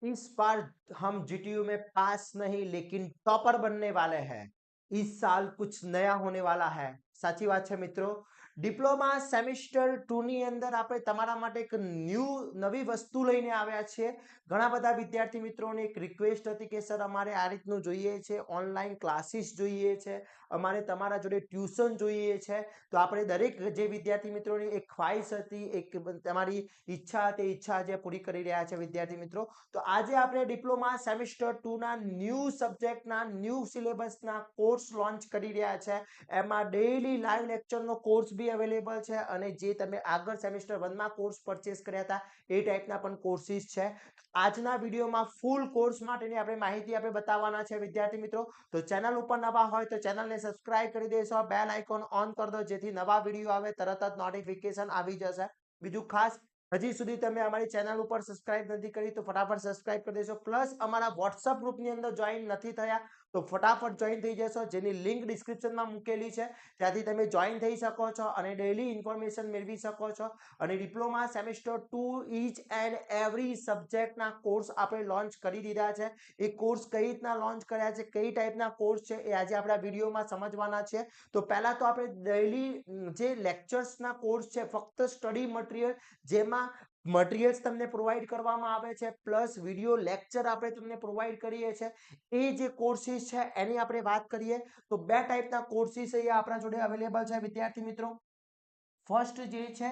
इस बार हम जीटीयू में पास नहीं लेकिन टॉपर बनने वाले हैं। इस साल कुछ नया होने वाला है। સાચી વાત છે મિત્રો। ડિપ્લોમા સેમિસ્ટર 2 ની અંદર આપણે તમારા માટે એક નવી વસ્તુ લઈને આવ્યા છીએ। ઘણા બધા વિદ્યાર્થી મિત્રોને એક રિક્વેસ્ટ હતી કે સર અમારે આ રીતનું જોઈએ છે, ઓનલાઈન ક્લાસીસ જોઈએ છે, અમારે તમારા જોડે ટ્યુશન જોઈએ છે। તો આપણે દરેક જે વિદ્યાર્થી મિત્રોની એક ખ્વાહિશ હતી, એક તમારી ઈચ્છા હતી, ઈચ્છા આજે પૂરી કરી રહ્યા છે વિદ્યાર્થી મિત્રો। તો આજે આપણે ડિપ્લોમા સેમિસ્ટર 2 ના ન્યૂ સબ્જેક્ટના ન્યૂ સિલેબસના કોર્સ લોન્ચ કરી રહ્યા છે। એમાં ડેઈલી લાઈવ લેક્ચરનો કોર્સ બી અવેલેબલ છે અને જે તમે આગળ સેમિસ્ટર 1 માં કોર્સ પરચેસ કર્યા હતા એ ટાઈપના પણ કોર્સિસ છે। આજના વિડીયોમાં ફૂલ કોર્સ માટેની આપણે માહિતી આપણે બતાવવાના છે વિદ્યાર્થી મિત્રો। તો ચેનલ ઉપર નવા હોય તો ચેનલને સબસ્ક્રાઇબ કરી દેશો, બેલ આઇકોન ઓન કરી દો જેથી નવા વિડીયો આવે તરત જ નોટિફિકેશન આવી જશે। બીજું ખાસ, હજી સુધી તમે અમારી ચેનલ ઉપર સબસ્ક્રાઇબ નથી કરી તો ફટાફટ સબસ્ક્રાઇબ કરી દેશો, પ્લસ અમારા વોટ્સઅપ ગ્રુપની અંદર જોઈન નથી થયા તો ફટાફટ જોઈન થઈ જશો, જેની લિંક ડિસ્ક્રિપ્શનમાં મૂકેલી છે, ત્યાંથી તમે જોઈન થઈ શકો છો અને ડેઈલી ઇન્ફોર્મેશન મેળવી શકો છો। અને diploma semester 2 each and every સબ્જેક્ટના કોર્સ આપણે લોન્ચ કરી દીધા છે। એ કોર્સ કઈ રીતના લોન્ચ કર્યા છે, કઈ ટાઈપના કોર્સ છે એ આજે આપણા વિડીયોમાં સમજવાના છે। તો પહેલા તો આપણે ડેઈલી જે લેક્ચર્સના કોર્સ છે, ફક્ત સ્ટડી મટીરિયલ જેમાં મટીરિયલ્સ તમને પ્રોવાઈડ કરવામાં આવે છે, પ્લસ વિડીયો લેક્ચર આપણે તમને પ્રોવાઈડ કરીએ છીએ, એ જે કોર્સિસ છે એની આપણે વાત કરીએ તો બે ટાઈપના કોર્સિસ અહીંયા આપણા જોડે અવેલેબલ છે વિદ્યાર્થી મિત્રો। ફર્સ્ટ જે છે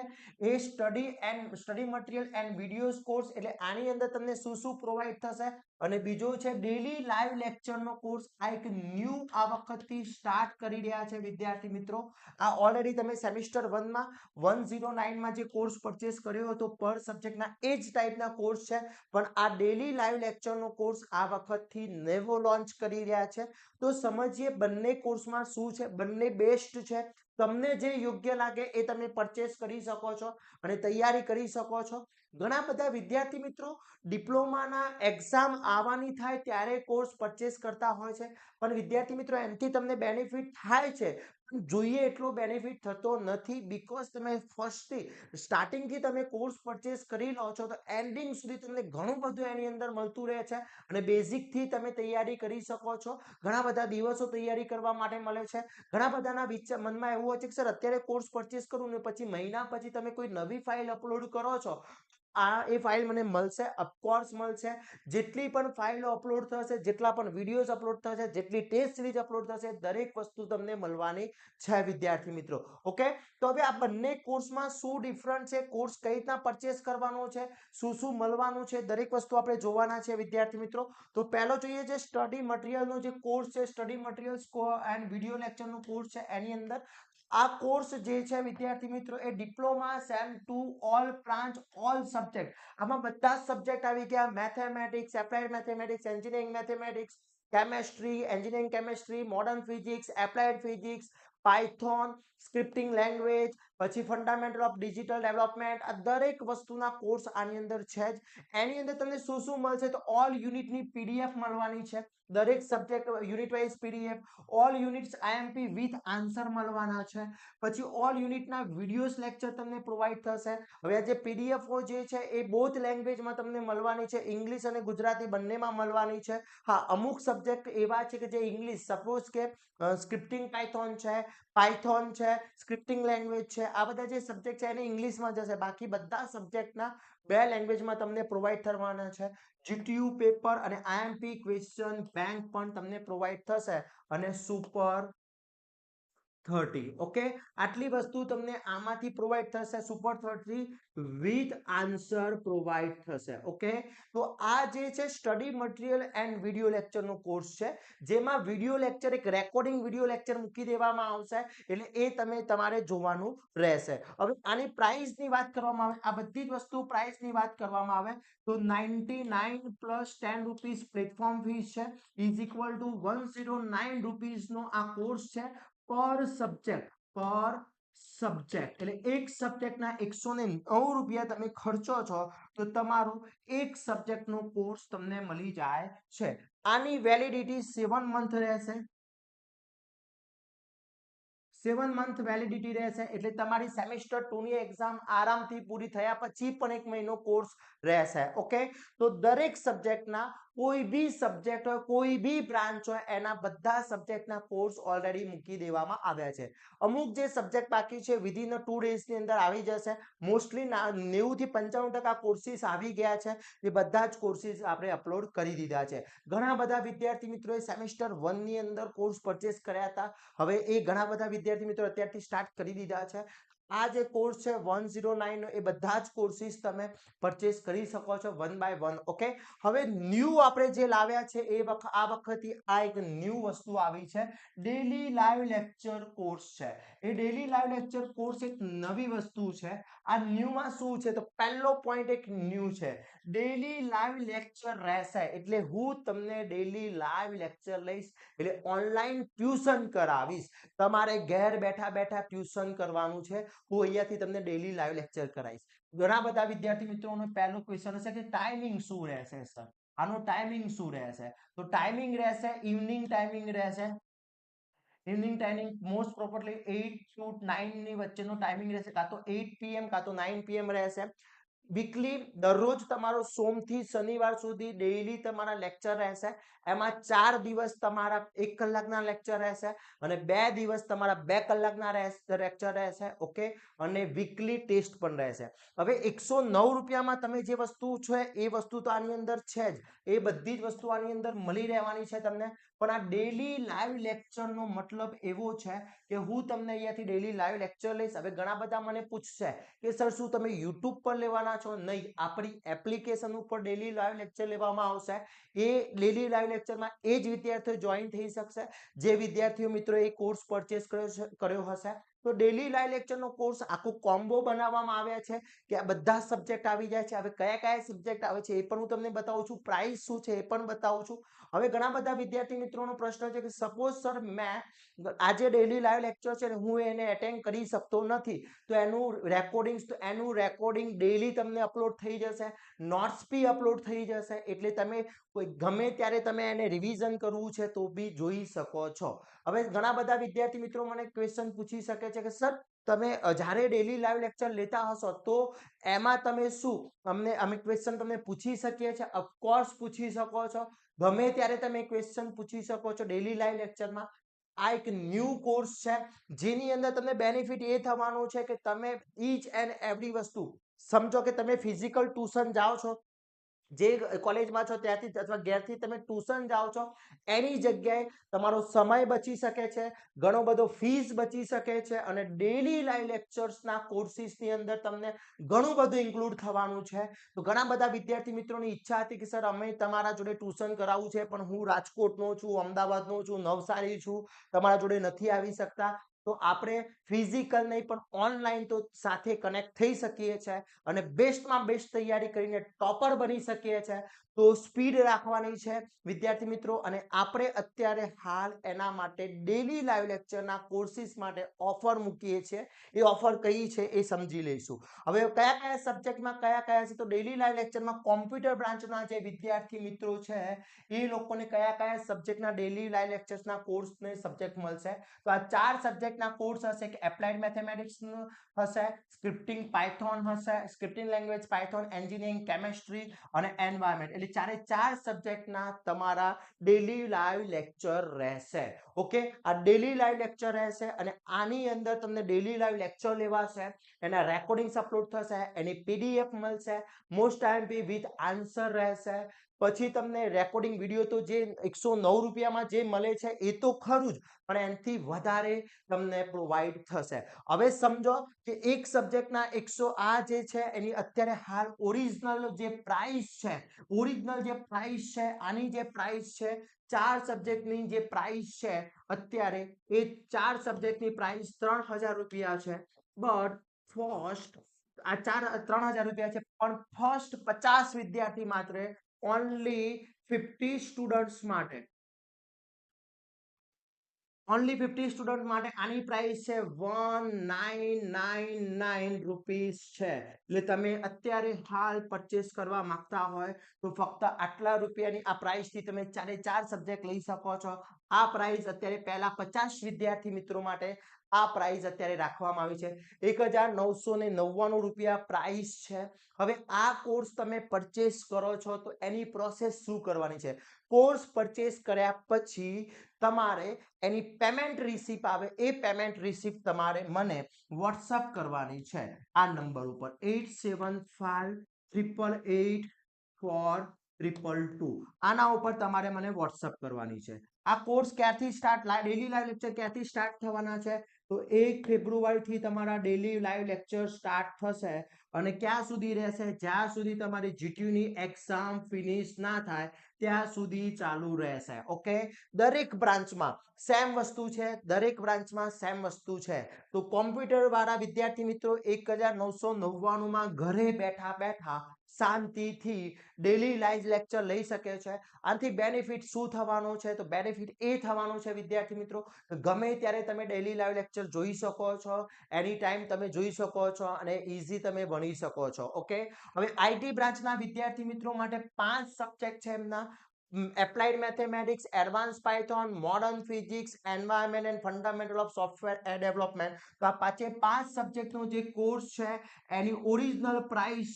એ study material and videos course, એટલે આની અંદર તમને શું શું પ્રોવાઈડ થશે। અને બીજો છે ડેઈલી લાઈવ લેક્ચરનો કોર્સ, આ એક ન્યૂ આ વખતથી સ્ટાર્ટ કરી રહ્યા છે વિદ્યાર્થી મિત્રો। આ ઓલરેડી તમે સેમિસ્ટર 1 માં 109 માં જે કોર્સ પરચેસ કર્યો હતો પર સબ્જેક્ટના એ જ ટાઈપના કોર્સ છે, પણ આ ડેઈલી લાઈવ લેક્ચરનો કોર્સ આ વખતથી નવો લોન્ચ કરી રહ્યા છે। તો સમજીએ બંને કોર્સમાં શું છે, બંને બેસ્ટ છે, તમને જે યોગ્ય લાગે એ તમે પરચેસ કરી શકો છો અને તૈયારી કરી શકો છો। ઘણા બધા વિદ્યાર્થી મિત્રો ડિપ્લોમાના એક્ઝામ આવવાની થાય ત્યારે કોર્સ પરચેસ કરતા હોય છે, પણ વિદ્યાર્થી મિત્રો એમથી તમને બેનિફિટ થાય છે પણ જોઈએ એટલો બેનિફિટ થતો નથી, બીકોઝ તમે ફર્સ્ટથી સ્ટાર્ટિંગથી તમે કોર્સ પરચેસ કરી લો છો તો એન્ડિંગ સુધી તમને ઘણું બધું એની અંદર મળતું રહે છે અને બેઝિકથી તમે તૈયારી કરી શકો છો। ઘણા બધા દિવસો તૈયારી કરવા માટે મળે છે। ઘણા બધાના મનમાં એવું હોય છે કે સર અત્યારે કોર્સ પરચેસ કરું ને પછી મહિના પછી તમે કોઈ નવી ફાઇલ અપલોડ કરો છો, એ ફાઇલ મને મળશે? ઓફકોર્સ મળશે। જેટલી પણ ફાઇલો અપલોડ થશે, જેટલા પણ વિડીયોઝ અપલોડ થશે, જેટલી ટેસ્ટ સિરીઝ અપલોડ થશે, દરેક વસ્તુ તમને મળવાની છે વિદ્યાર્થી મિત્રો। ઓકે, તો હવે આ બંને કોર્સમાં શું ડિફરન્ટ છે, કોર્સ કઈ રીતના પરચેસ કરવાનો છે, શું શું મળવાનું છે, દરેક વસ્તુ આપણે જોવાના છે વિદ્યાર્થી મિત્રો। તો પહેલો જોઈએ જે સ્ટડી મટીરિયલનો જે કોર્સ છે, સ્ટડી મટીરિયલ્સ એન્ડ વિડીયો લેક્ચરનો કોર્સ છે, એની અંદર આ કોર્સ જે છે વિદ્યાર્થી મિત્રો એ diploma sem 2 all branch all subject, આમાં બધા સબ્જેક્ટ આવી ગયા, mathematics, applied mathematics, engineering mathematics, chemistry, engineering chemistry, modern physics, applied physics, Python, scripting language, પછી ફંડામેન્ટલ ઓફ ડિજિટલ ડેવલપમેન્ટ, આ દરેક વસ્તુના કોર્સ આની અંદર છે જ। એની અંદર તમને શું શું મળશે તો ઓલ યુનિટની પીડીએફ મળવાની છે, દરેક subject unit wise PDF, all units IMP with answer મળવાના છે, પછી ઓલ યુનિટના વિડીયોઝ લેક્ચર તમને પ્રોવાઈડ થશે। હવે આ જે પીડીએફઓ જે છે એ બોથ લેંગ્વેજમાં તમને મળવાની છે, ઇંગ્લિશ અને ગુજરાતી બંનેમાં મળવાની છે। હા, અમુક સબ્જેક્ટ એવા છે કે જે ઇંગ્લિશ, સપોઝ કે સ્ક્રિપ્ટિંગ પાયથોન છે, સ્ક્રિપ્ટિંગ લેંગ્વેજ છે, આ બધા જે સબ્જેક્ટ છે એને ઇંગ્લિશમાં જશે, બાકી બધા સબ્જેક્ટના બે લેંગ્વેજમાં તમને પ્રોવાઈડ થવાના છે। જીટીયુ પેપર અને આઈએમપી ક્વેશ્ચન બેંક પણ તમને પ્રોવાઈડ થશે અને સુપર 30। ઓકે, આટલી વસ્તુ તમને આમાંથી પ્રોવાઈડ થશે, સુપર 30 વિથ આન્સર પ્રોવાઈડ થશે। ઓકે, તો આ જે છે સ્ટડી મટીરિયલ એન્ડ વિડીયો લેક્ચરનો કોર્સ છે, જેમાં વિડીયો લેક્ચર એક રેકોર્ડિંગ વિડીયો લેક્ચર મૂકી દેવામાં આવશે, એટલે એ તમારે જોવાનું રહેશે। હવે આની પ્રાઇસની વાત કરવામાં આવે, આ બધી જ વસ્તુ પ્રાઇસની વાત કરવામાં આવે તો 99 પ્લસ 10 રૂપીસ પ્લેટફોર્મ ફીસ છે, ઇઝ ઇક્વલ ટુ 109 રૂપીસનો આ કોર્સ છે પર સબ્જેક્ટ, એટલે એક સબ્જેક્ટના 109 રૂપિયા તમે ખર્ચો છો તો તમારો એક સબ્જેક્ટનો કોર્સ તમને મળી જાય છે। આની વેલિડિટી 7 મંથ રહેશે, 7 મંથ વેલિડિટી રહેશે એટલે તમારી સેમેસ્ટર 2 ની એક્ઝામ આરામથી પૂરી થયા પછી પણ 1 મહિનો કોર્સ રહેશે ઓકે તો દરેક સબ્જેક્ટના કોઈ બી સબ્જેક્ટ હોય કોઈ બી બ્રાન્ચ હોય એના બધા સબ્જેક્ટના કોર્સ ઓલરેડી મૂકી દેવામાં આવ્યા છે અમુક જે સબ્જેક્ટ બાકી છે વિધિન 2 ડેઝ ની અંદર આવી જશે મોસ્ટલી 90 થી 95% કોર્સીસ આવી ગયા છે એ બધા જ કોર્સીસ આપણે અપલોડ કરી દીધા છે ઘણા બધા વિદ્યાર્થી મિત્રોએ સેમેસ્ટર 1 ની અંદર કોર્સ પરચેસ કર્યા હતા હવે એ ઘણા બધા વિદ્યાર્થી મિત્રો અત્યારથી સ્ટાર્ટ કરી દીધા છે આ જે કોર્સ છે 109 નો એ બધા જ કોર્સીસ તમે પરચેસ કરી શકો છો 1 બાય 1 ઓકે હવે ન્યૂ આપણે જે લાવ્યા છે આ વખતે આ એક ન્યૂ વસ્તુ આવી છે ડેલી લાઈવ લેક્ચર કોર્સ છે એ ડેલી લાઈવ લેક્ચર કોર્સ એક નવી વસ્તુ છે આ ન્યૂ માં શું છે તો પહેલો પોઈન્ટ એક ન્યૂ છે ડેલી લાઈવ લેક્ચર રહેશે એટલે હું તમને ડેલી લાઈવ લેક્ચર લઈશ એટલે ઓનલાઈન ટ્યુશન કરાવીશ તમારે ઘેર બેઠા બેઠા ટ્યુશન કરવાનું છે હું અહીંયાથી તમને ડેલી લાઈવ લેક્ચર કરાવીશ ઘણા બધા વિદ્યાર્થી મિત્રોનો પહેલો ક્વેશ્ચન હશે કે ટાઈમિંગ શું રહેશે સર આનો ટાઈમિંગ શું રહેશે તો ટાઈમિંગ રહેશે ઇવનિંગ ટાઈમિંગ રહેશે evening timing most properly 8 to 9 ની વચ્ચેનો ટાઈમિંગ રહેશે કાં તો 8 PM કાં તો 9 PM રહેશે વીકલી દરરોજ તમારો સોમથી શનિવાર સુધી ડેઈલી તમારા લેક્ચર રહેશે એમાં 4 દિવસ તમારા 1 કલાકના લેક્ચર રહેશે અને 2 દિવસ તમારા 2 કલાકના લેક્ચર રહેશે ઓકે અને વીકલી ટેસ્ટ પણ રહેશે હવે 109 રૂપિયામાં તમે જે વસ્તુ છે એ વસ્તુ તો આની અંદર છે જ એ બધી જ વસ્તુ આની અંદર મળી રહેવાની છે તમને પણ આ ડેલી લાઈવ લેક્ચરનો મતલબ એવો છે કે હું તમને અહીંયાથી ડેલી લાઈવ લેક્ચર લઈશ હવે ઘણા બધા મને પૂછશે કે સર શું તમે YouTube પર લેવાના છો નહીં આપણી એપ્લિકેશન ઉપર ડેલી લાઈવ લેક્ચર લેવામાં આવશે એ ડેલી લાઈવ લેક્ચરમાં એ જ વિદ્યાર્થીઓ જોઈન થઈ શકશે જે વિદ્યાર્થીઓ મિત્રો એ કોર્સ પરચેસ કર્યો હશે તો ડેલી લાઈવ લેક્ચરનો કોર્સ આખો કોમ્બો બનાવવામાં આવ્યા છે કે આ બધા સબ્જેક્ટ આવી જાય છે હવે કયા કયા સબ્જેક્ટ આવે છે એ પણ હું તમને બતાવું છું પ્રાઇસ શું છે એ પણ બતાવું છું હવે ઘણા બધા વિદ્યાર્થી મિત્રોનો પ્રશ્ન છે કે સપોઝ સર મેં આજે ડેલી લાઈવ લેક્ચર છે ને હું એને એટેન્ડ કરી શકતો નથી તો એનું રેકોર્ડિંગ ડેલી તમને અપલોડ થઈ જશે નોટ્સ બી અપલોડ થઈ જશે એટલે તમે કોઈ ગમે ત્યારે તમે એને રિવિઝન કરવું છે તો બી જોઈ શકો છો હવે ઘણા બધા વિદ્યાર્થી મિત્રો મને ક્વેશ્ચન પૂછી શકે છે કે સર તમે જ્યારે ડેલી લાઈવ લેક્ચર લેતા હશો તો એમાં તમે શું અમે ક્વેશ્ચન તમને પૂછી શકીએ છીએ ઓફકોર્સ પૂછી શકો છો ગમે ત્યારે તમે ક્વેશ્ચન પૂછી શકો છો ડેલી લાઈવ લેક્ચરમાં આ એક ન્યૂ કોર્સ છે જેની અંદર તમને બેનિફિટ એ થવાનું છે કે તમે ઈચ એન્ડ એવરી વસ્તુ સમજો કે તમે ફિઝિકલ ટ્યુશન જાઓ છો જે કોલેજમાં છો ત્યાંથી અથવા ઘેરથી તમે ટ્યુશન જાઓ છો એની જગ્યાએ તમારો સમય બચી શકે છે ઘણો બધો ફીસ બચી શકે છે અને ડેલી લાઈવ લેક્ચર્સના કોર્સિસની અંદર તમને ઘણું બધું ઇન્ક્લુડ થવાનું છે તો ઘણા બધા વિદ્યાર્થી મિત્રોની ઈચ્છા હતી કે સર અમે તમારા જોડે ટ્યુશન કરાવવું છે પણ હું રાજકોટનો છું અમદાવાદનો છું નવસારી છું તમારા જોડે નથી આવી શકતા તો આપણે ફિઝિકલ નહીં પણ ઓનલાઈન તો સાથે કનેક્ટ થઈ શકીએ છીએ અને બેસ્ટમાં બેસ્ટ તૈયારી કરીને ટોપર બની શકીએ છીએ તો સ્પીડ રાખવાની છે વિદ્યાર્થી મિત્રો અને આપણે અત્યારે હાલ એના માટે ડેલી લાઈવ લેક્ચરના કોર્સિસ માટે ઓફર મૂકીએ છીએ એ ઓફર કઈ છે એ સમજી લઈશું હવે કયા કયા સબ્જેક્ટમાં કયા કયા છે તો ડેલી લાઈવ લેક્ચરમાં કોમ્પ્યુટર બ્રાન્ચના જે વિદ્યાર્થી મિત્રો છે એ લોકોને કયા કયા સબ્જેક્ટના ડેલી લાઈવ લેક્ચર્સના કોર્સને સબ્જેક્ટ મળશે તો આ 4 સબ્જેક્ટના કોર્સ હશે કે એપ્લાઇડ મેથેમેટિક્સ હશે સ્ક્રિપ્ટિંગ પાયથોન હશે scripting language Python engineering chemistry અને એન્વાયરમેન્ટ એટલે ચારે ચાર સબ્જેક્ટના તમારા ડેલી લાઈવ લેક્ચર રહેશે ઓકે આ ડેલી લાઈવ લેક્ચર રહેશે અને આની અંદર તમને ડેલી લાઈવ લેક્ચર લેવાશે એના રેકોર્ડિંગ્સ અપલોડ થશે એની પીડીએફ મળશે મોસ્ટ આઈએમપી વિથ આન્સર રહેશે પછી તમને રેકોર્ડિંગ વિડીયો તો જે 109 રૂપિયામાં જે મળે છે એ તો ખરું જ પણ એનાથી વધારે તમને પ્રોવાઈડ થશે હવે સમજો કે એક સબ્જેક્ટના 100 આ જે છે એની અત્યારે હાલ ઓરિજિનલ જે પ્રાઇસ છે આની જે પ્રાઇસ છે 4 સબ્જેક્ટની જે પ્રાઇસ છે અત્યારે એ 4 સબ્જેક્ટની પ્રાઇસ 3000 રૂપિયા છે બટ ફર્સ્ટ આ 3000 રૂપિયા છે પણ ફર્સ્ટ 50 વિદ્યાર્થી માત્ર ઓનલી 50 સ્ટુડન્ટ્સ માટે ઓનલી 50 સ્ટુડન્ટ માટે આની પ્રાઇસ છે 1999 રૂપીસ છે એટલે તમે અત્યારે હાલ પરચેસ કરવા માંગતા હોય તો ફક્ત આટલા રૂપિયાની આ પ્રાઇસ થી તમે ચારે ચાર સબ્જેક્ટ લઈ શકો છો આ પ્રાઇસ અત્યારે પહેલા 50 વિદ્યાર્થી મિત્રો માટે આ પ્રાઇસ અત્યારે રાખવામાં આવી છે 1999 રૂપિયા પ્રાઇસ છે। હવે આ કોર્સ તમે પરચેસ કરો છો તો એની પ્રોસેસ શું કરવાની છે? કોર્સ પરચેસ કર્યા પછી તમારે એની પેમેન્ટ રિસીપ્ટ આવે, એ પેમેન્ટ રિસીપ્ટ તમારે મને વોટ્સઅપ કરવાની છે આ નંબર ઉપર 8758884422। આના ઉપર તમારે મને વોટ્સઅપ કરવાની છે। આ કોર્સ ક્યારથી સ્ટાર્ટ, ડેલી લાઈવ લેક્ચર ક્યારથી સ્ટાર્ટ થવાના છે? તો 1 ફેબ્રુઆરીથી તમારા ડેલી લાઈવ લેક્ચર સ્ટાર્ટ થશે અને ક્યાં સુધી રહેશે? જ્યાં સુધી તમારી જીટીયુની એક્ઝામ ફિનિશ ના થાય ત્યાં સુધી ચાલુ રહેશે। ઓકે, દરેક બ્રાન્ચમાં સેમ વસ્તુ છે, દરેક બ્રાન્ચમાં સેમ વસ્તુ છે। તો કોમ્પ્યુટર વાળા વિદ્યાર્થી મિત્રો 1999 માં ઘરે બેઠા બેઠા શાંતિથી ડેલી લાઈવ લેક્ચર લઈ શકે છે। આથી બેનિફિટ શું થવાનો છે? તો બેનિફિટ એ થવાનો છે વિદ્યાર્થી મિત્રો, ગમે ત્યારે તમે ડેલી લાઈવ લેક્ચર જોઈ શકો છો, એની ટાઈમ તમે જોઈ શકો છો અને ઈઝી તમે ભણી શકો છો। ઓકે, હવે આઈટી બ્રાન્ચના વિદ્યાર્થી મિત્રો માટે 5 સબ્જેક્ટ છે એમના: applied mathematics, advance Python, modern physics, environment and fundamental of software development. તો આ પાંચે 5 સબ્જેક્ટનો જે કોર્સ છે એની ઓરિજિનલ પ્રાઇસ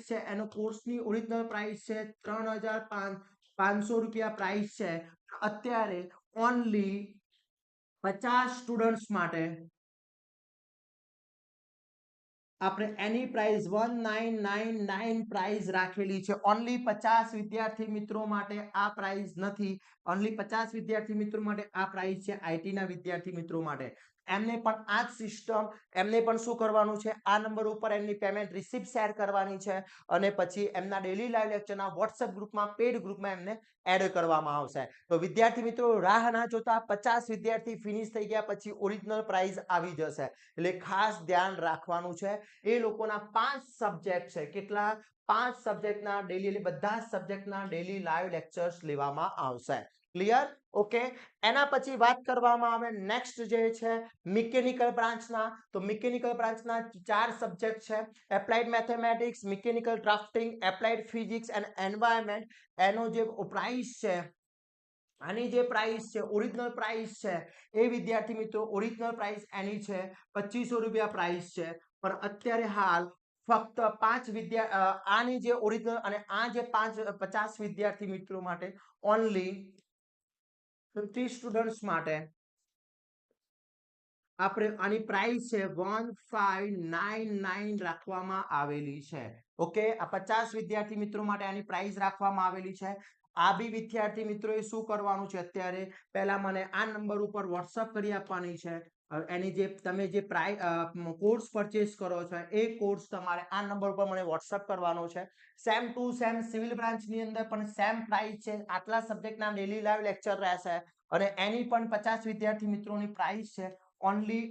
છે એનો કોર્સની ઓરિજિનલ પ્રાઇસ છે 3500 રૂપિયા પ્રાઇસ છે। અત્યારે ઓનલી 50 સ્ટુડન્ટ્સ માટે આપણે એની પ્રાઇસ 1999 પ્રાઇસ રાખેલી છે। ઓનલી 50 વિદ્યાર્થી મિત્રો માટે આ પ્રાઇસ નથી, ઓનલી 50 વિદ્યાર્થી મિત્રો માટે આ પ્રાઇસ છે આઈટી ના વિદ્યાર્થી મિત્રો માટે। એમને પણ આ જ સિસ્ટમ, એમને પણ શું કરવાનું છે? આ નંબર ઉપર એમની પેમેન્ટ રિસીપ્ટ શેર કરવાની છે અને પછી એમના ડેલી લાઈવ લેક્ચરના વોટ્સએપ ગ્રુપમાં, પેડ ગ્રુપમાં એમને એડ કરવામાં આવશે। તો વિદ્યાર્થી મિત્રો રાહ ના જોતા, 50 વિદ્યાર્થી ફિનિશ થઈ ગયા પછી ઓરિજિનલ પ્રાઇસ આવી જશે, એટલે ખાસ ધ્યાન રાખવાનું છે। એ લોકોના 5 સબ્જેક્ટ છે, કેટલા? 5 સબ્જેક્ટના ડેલી, બધા સબ્જેક્ટના ડેલી લાઈવ લેક્ચર્સ લેવામાં આવશે। ક્લિયર? ઓકે, એના પછી વાત કરવામાં આવે નેક્સ્ટ જે છે મિકેનિકલ બ્રાન્ચના, તો મિકેનિકલ બ્રાન્ચના 4 સબ્જેક્ટ છે: applied mathematics, mechanical drafting, applied physics and environment. એનો જે પ્રાઇસ છે, આની જે પ્રાઇસ છે, ઓરિજિનલ પ્રાઇસ છે, એ વિદ્યાર્થી મિત્રો ઓરિજિનલ પ્રાઇસ એની છે 2500 રૂપિયા પ્રાઇસ છે। પણ અત્યારે હાલ ફક્ત 5 આની જે ઓરિજિનલ અને આ જે 50 વિદ્યાર્થી મિત્રો માટે ઓનલી 50 સ્ટુડન્ટ્સ માટે આપણે આની પ્રાઇસ છે 1599 રાખવામાં આવેલી છે। ઓકે, આ 50 વિદ્યાર્થી મિત્રો માટે આની પ્રાઇસ રાખવામાં આવેલી છે। આ બી વિદ્યાર્થી મિત્રોએ શું કરવાનું છે? અત્યારે પહેલા મને આ નંબર ઉપર વોટ્સઅપ કરી આપવાની છે એની જે તમે જે કોર્સ પરચેસ કરો છો એ કોર્સ તમારે આ નંબર ઉપર મને વોટ્સઅપ કરવાનો છે। સેમ ટુ સેમ સિવિલ બ્રાન્ચની અંદર પણ સેમ પ્રાઇસ છે, આટલા સબ્જેક્ટના ડેલી લાઈવ લેક્ચર રહેશે અને એની પણ 50 વિદ્યાર્થી મિત્રોની પ્રાઇસ છે ઓનલી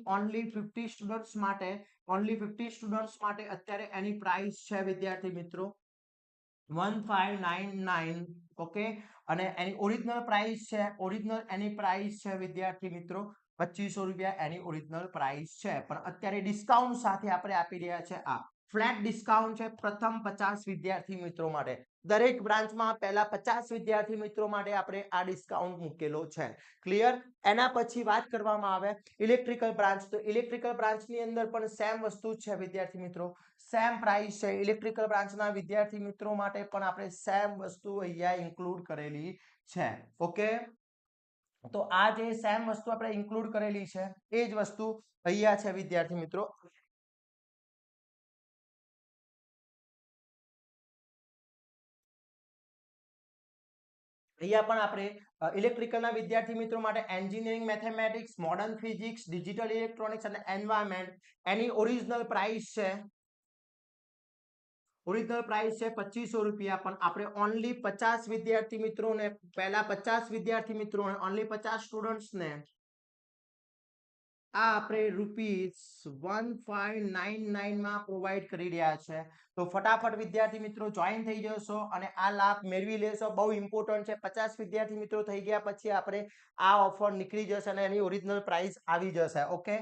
50 સ્ટુડન્ટ્સ માટે, ઓનલી 50 સ્ટુડન્ટ્સ માટે અત્યારે એની પ્રાઇસ છે વિદ્યાર્થી મિત્રો 1599। ઓકે, અને એની ઓરિજિનલ પ્રાઇસ છે, ઓરિજિનલ એની પ્રાઇસ છે વિદ્યાર્થી મિત્રો 2500 રૂપિયા એની ઓરિજિનલ પ્રાઇસ છે। પણ અત્યારે ડિસ્કાઉન્ટ સાથે આપણે આપી રહ્યા છે આ ફ્લેટ ડિસ્કાઉન્ટ છે પ્રથમ 50 વિદ્યાર્થી મિત્રો માટે। દરેક બ્રાન્ચમાં પહેલા 50 વિદ્યાર્થી મિત્રો માટે આપણે આ ડિસ્કાઉન્ટ મૂકેલો છે। ક્લિયર? એના પછી વાત કરવામાં આવે ઇલેક્ટ્રિકલ બ્રાન્ચ, તો ઇલેક્ટ્રિકલ બ્રાન્ચની અંદર પણ સેમ વસ્તુ છે વિદ્યાર્થી મિત્રો, સેમ પ્રાઇસ છે। ઇલેક્ટ્રિકલ બ્રાન્ચના વિદ્યાર્થી મિત્રો માટે પણ આપણે સેમ વસ્તુ અહીંયા ઇન્ક્લુડ કરેલી છે। ઓકે, તો આ જે સેમ વસ્તુ આપણે ઇન્ક્લુડ કરેલી છે એ જ વસ્તુ અહીંયા છે વિદ્યાર્થી મિત્રો। અહીંયા પણ આપણે ઇલેક્ટ્રિકલના વિદ્યાર્થી મિત્રો માટે engineering mathematics, modern physics, digital electronics અને એન્વાયરમેન્ટ એની ઓરિજિનલ પ્રાઇસ છે, ઓરિજિનલ પ્રાઇસ છે 2500 રૂપિયા। પણ આપણે ઓનલી 50 વિદ્યાર્થી મિત્રોને, પહેલા 50 વિદ્યાર્થી મિત્રોને, ઓનલી 50 સ્ટુડન્ટ્સને આ આપણે ₹1599 માં પ્રોવાઈડ કરી રહ્યા છે। તો ફટાફટ વિદ્યાર્થી મિત્રો જોઈન થઈ જશો અને આ લાભ મેળવી લેશો, બહુ ઇમ્પોર્ટન્ટ છે। 50 વિદ્યાર્થી મિત્રો થઈ ગયા પછી આપણે આ ઓફર નીકળી જશે અને એની ઓરિજિનલ પ્રાઇસ આવી જશે। ઓકે,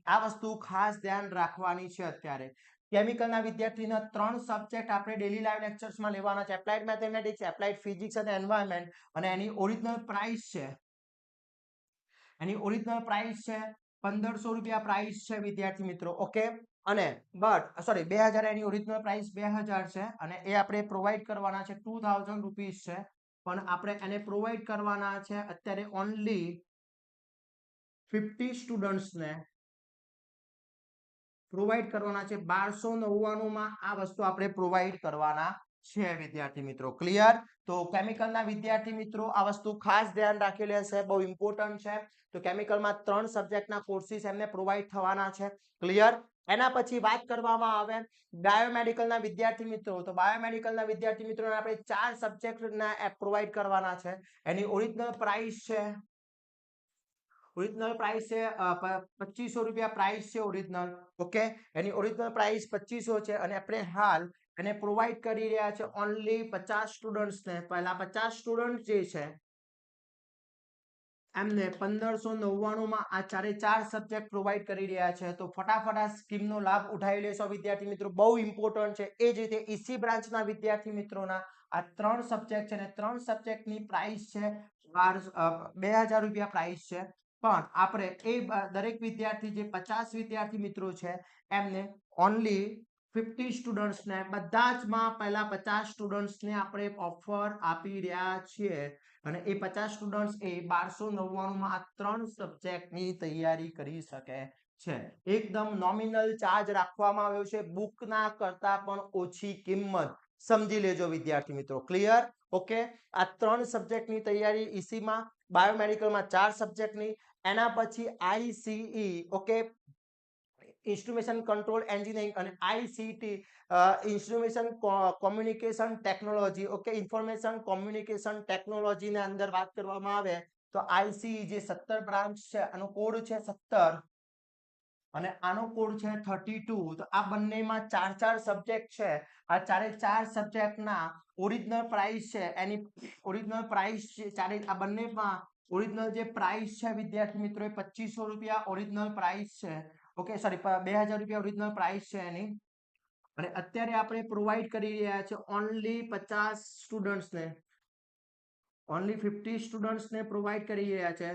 આ વસ્તુ ખાસ ધ્યાન રાખવાની છે। અત્યારે કેમિકલના વિદ્યાર્થીના 3 સબ્જેક્ટ આપણે ડેલી લાઈવ લેક્ચર્સમાં લેવાના છે: એપ્લાઇડ મેથેમેટિક્સ, એપ્લાઇડ ફિઝિક્સ અને એન્વાયરમેન્ટ। અને એની ઓરિજિનલ પ્રાઇસ છે, એની ઓરિજિનલ પ્રાઇસ છે 1500 રૂપિયા પ્રાઇસ છે વિદ્યાર્થી મિત્રો. ઓકે, અને but sorry 2000 any original price 2000 છે અને એ આપણે પ્રોવાઈડ કરવાના છે 2000 રૂપીસ છે, પણ આપણે એને પ્રોવાઈડ કરવાના છે અત્યારે ઓનલી 50 સ્ટુડન્ટ્સને પ્રોવાઈડ કરવાના છે 1299 માં આ વસ્તુ આપણે પ્રોવાઈડ કરવાના છે વિદ્યાર્થી મિત્રો. ક્લિયર? તો કેમિકલના વિદ્યાર્થી મિત્રો આ વસ્તુ ખાસ ધ્યાન રાખી લેશે, બહુ ઇમ્પોર્ટન્ટ છે. તો કેમિકલમાં 3 સબ્જેક્ટના કોર્સિસ એમને પ્રોવાઈડ થવાના છે. ક્લિયર? એના પછી વાત કરવામાં આવે બાયોમેડિકલના વિદ્યાર્થી મિત્રો, તો બાયોમેડિકલના વિદ્યાર્થી મિત્રોને આપણે 4 સબ્જેક્ટના પ્રોવાઈડ કરવાના છે. એની ઓરિજિનલ પ્રાઇસ છે, ઓરિજિનલ પ્રાઇસ છે 2500 રૂપિયા પ્રાઇસ છે ઓરિજિનલ. ઓકે, એની ઓરિજિનલ પ્રાઇસ 2500 છે અને આપણે હાલ એને પ્રોવાઈડ કરી રહ્યા છે ઓનલી 50 સ્ટુડન્ટ્સને. પહેલા 50 સ્ટુડન્ટ જે છે એમને 1599 માં આ ચારે ચાર સબ્જેક્ટ પ્રોવાઈડ કરી રહ્યા છે. તો ફટાફટ આ સ્કીમનો લાભ ઉઠાવી લેશો વિદ્યાર્થી મિત્રો, બહુ ઇમ્પોર્ટન્ટ છે. એ જ રીતે ઈસી બ્રાન્ચના વિદ્યાર્થી મિત્રોના આ 3 સબ્જેક્ટ છે અને 3 સબ્જેક્ટની પ્રાઇસ છે 2000 રૂપિયા પ્રાઇસ છે. પણ આપણે એ દરેક વિદ્યાર્થી જે 50 વિદ્યાર્થી મિત્રો છે એમને ઓનલી 50 સ્ટુડન્ટ્સને બધા જ માં પહેલા 50 સ્ટુડન્ટ્સને આપણે ઓફર આપી રહ્યા છીએ અને એ 50 સ્ટુડન્ટ્સ એ 1299 માં આ 3 સબ્જેક્ટની તૈયારી કરી શકે છે. એકદમ નોમિનલ ચાર્જ રાખવામાં આવ્યો છે, બુકના કરતા પણ ઓછી કિંમત. સમજી લેજો વિદ્યાર્થી મિત્રો. ક્લિયર? ઓકે, આ 3 સબ્જેક્ટની તૈયારી ઈસીમાં, બાયોમેડિકલમાં 4 સબ્જેક્ટની, એના પછી ICE okay instrumentation control engineering અને ICT instrumentation communication technology okay information communication ટેકનોલોજીના અંદર વાત કરવામાં આવે તો આઈસીઈ જે 17 બ્રાન્ચ છે આનો કોડ છે 17 અને આનો કોડ છે 32. તો આ બંનેમાં 4 સબ્જેક્ટ છે. આ ચારે ચાર સબ્જેક્ટના ઓરિજિનલ પ્રાઇસ છે, એની ઓરિજિનલ પ્રાઇસ છે ચારે આ બંનેમાં ઓરિજિનલ જે પ્રાઇસ છે વિદ્યાર્થી મિત્રો એ 2500 રૂપિયા ઓરિજિનલ પ્રાઇસ છે. ઓકે સોરી 2000 રૂપિયા ઓરિજિનલ પ્રાઇસ છે એની. અને અત્યારે આપણે પ્રોવાઈડ કરી રહ્યા છે ઓનલી 50 સ્ટુડન્ટ્સને, ઓનલી 50 સ્ટુડન્ટ્સને પ્રોવાઈડ કરી રહ્યા છે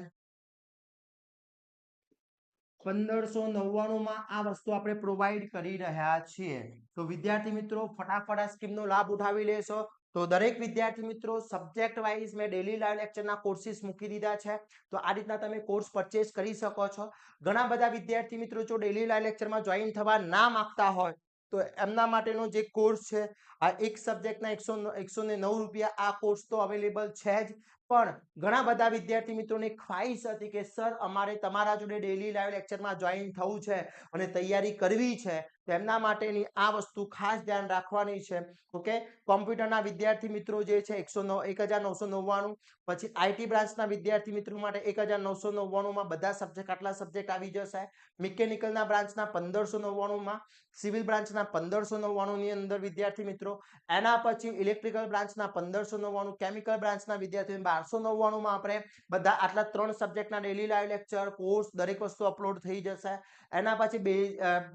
1599 માં આ વસ્તુ આપણે પ્રોવાઈડ કરી રહ્યા છીએ. તો વિદ્યાર્થી મિત્રો ફટાફટ આ સ્કીમનો લાભ ઉઠાવી લેશો. તો દરેક વિદ્યાર્થી મિત્રો સબ્જેક્ટ વાઇઝ મેં ડેલી લાઈવ લેક્ચરના કોર્સિસ મૂકી દીધા છે. તો આ રીતના તમે કોર્સ પરચેસ કરી શકો છો. ઘણા બધા વિદ્યાર્થી મિત્રો જો ડેલી લાઈવ લેક્ચરમાં જોઈન થવા ના માંગતા હોય તો એમના માટેનો જે કોર્સ છે આ એક સબ્જેક્ટના 109 રૂપિયા આ કોર્સ તો અવેલેબલ છે જ. પણ ઘણા બધા વિદ્યાર્થી મિત્રોને ખ્વાહિશ હતી કે સર અમારે તમારા જોડે ડેલી લાઈવ લેક્ચરમાં જોઈન થવું છે અને તૈયારી કરવી છે, તો એમના માટેની આ વસ્તુ ખાસ ધ્યાન રાખવાની છે. ઓકે, કોમ્પ્યુટરના વિદ્યાર્થી મિત્રો જે છે 1999, પછી આઈટી બ્રાન્ચના વિદ્યાર્થી મિત્રો માટે 1999 માં બધા સબ્જેક્ટ આટલા સબ્જેક્ટ આવી જશે. મિકેનિકલના બ્રાન્ચના 1599 માં, સિવિલ બ્રાન્ચના 1599 ની અંદર વિદ્યાર્થી મિત્રો, એના પછી ઇલેક્ટ્રિકલ બ્રાન્ચના 1599, કેમિકલ બ્રાન્ચના વિદ્યાર્થીઓ 1299 માં આપણે બધા આટલા 3 સબ્જેક્ટના ડેલી લાઈવ લેક્ચર કોર્સ દરેક વસ્તુ અપલોડ થઈ જશે. એના પછી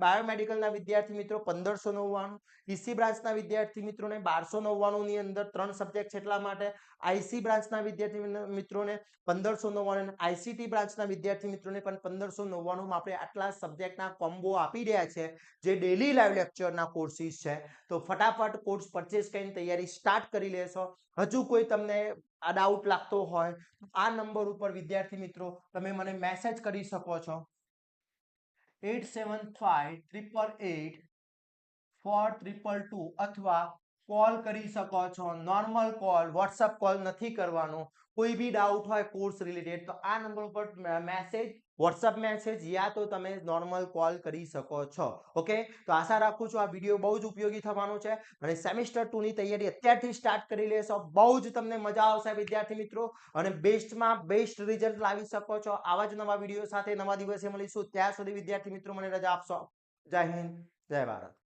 બાયોમેડિકલના વિદ્યાર્થી મિત્રો 1599, ઈસી બ્રાન્ચના વિદ્યાર્થી મિત્રોને 1299 ની અંદર 3 સબ્જેક્ટ છે એટલા માટે, આઈસી બ્રાન્ચના વિદ્યાર્થી મિત્રોને 1599 અને આઈસીટી બ્રાન્ચના વિદ્યાર્થી મિત્રોને પણ 1599 માં આપણે આટલા સબ્જેક્ટના કોમ્બો આપી રહ્યા છે જે ડેલી લાઈવ લેક્ચરના કોર્સિસ છે. તો ફટાફટ કોર્સ પરચેસ કરીને તૈયારી સ્ટાર્ટ કરી લેશો. હજુ કોઈ તમને આ ડાઉટ લાગતો હોય તો આ નંબર ઉપર વિદ્યાર્થી મિત્રો તમે મને મેસેજ કરી શકો છો 8758884322 અથવા કોલ કરી શકો છો. નોર્મલ કોલ, વોટ્સઅપ કોલ નથી કરવાનો. કોઈ બી ડાઉટ હોય કોર્સ રિલેટેડ તો આ નંબર ઉપર મેસેજ, વોટ્સઅપ મેસેજ યા તો તમે નોર્મલ કોલ કરી શકો છો. ઓકે, તો આશા રાખું છું આ વિડીયો બહુ જ ઉપયોગી થવાનો છે અને સેમિસ્ટર 2 ની તૈયારી અત્યારથી સ્ટાર્ટ કરી લેશો. બહુ જ તમને મજા આવશે વિદ્યાર્થી મિત્રો અને બેસ્ટમાં બેસ્ટ રિઝલ્ટ લાવી શકો છો. આવા જ નવા વિડીયો સાથે નવા દિવસે મળીશું. ત્યાં સુધી વિદ્યાર્થી મિત્રો મને રજા આપશો. જય હિન્દ, જય ભારત.